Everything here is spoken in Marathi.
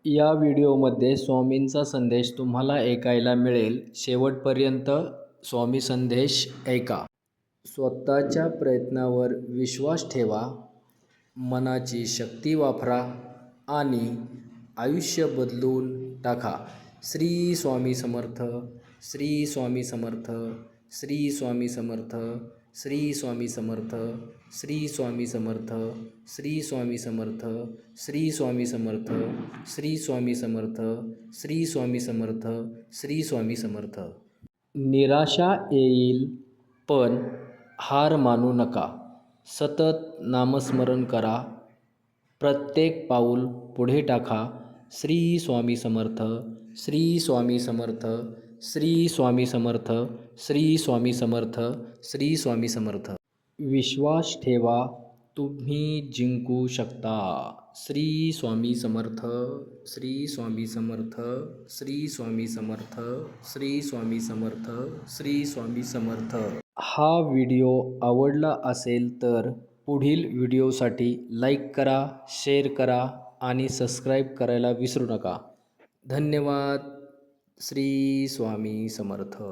या व्हिडिओमध्ये स्वामींचा संदेश तुम्हाला ऐकायला मिळेल. शेवटपर्यंत स्वामी संदेश ऐका. स्वतःच्या प्रयत्नावर विश्वास ठेवा, मनाची शक्ती वापरा आणि आयुष्य बदलून टाका. श्री स्वामी समर्थ. श्री स्वामी समर्थ. श्री स्वामी समर्थ. श्री स्वामी समर्थ. श्री स्वामी समर्थ. श्री स्वामी समर्थ. श्री स्वामी समर्थ. श्री स्वामी समर्थ. श्री स्वामी समर्थ. श्री स्वामी समर्थ. निराशा येईल, पण हार मानू नका. सतत नामस्मरण करा. प्रत्येक पाऊल पुढे टाका. श्री स्वामी समर्थ. श्री स्वामी समर्थ. श्री स्वामी समर्थ. श्री स्वामी समर्थ. श्री स्वामी समर्थ. विश्वास ठेवा, तुम्ही जिंकू शकता. श्री स्वामी समर्थ. श्री स्वामी समर्थ. श्री स्वामी समर्थ. श्री स्वामी समर्थ. श्री स्वामी समर्थ. हा व्हिडिओ आवडला असेल तर पुढील व्हिडिओसाठी लाईक करा, शेअर करा आणि सबस्क्राईब करायला विसरू नका. धन्यवाद. श्री स्वामी समर्थ.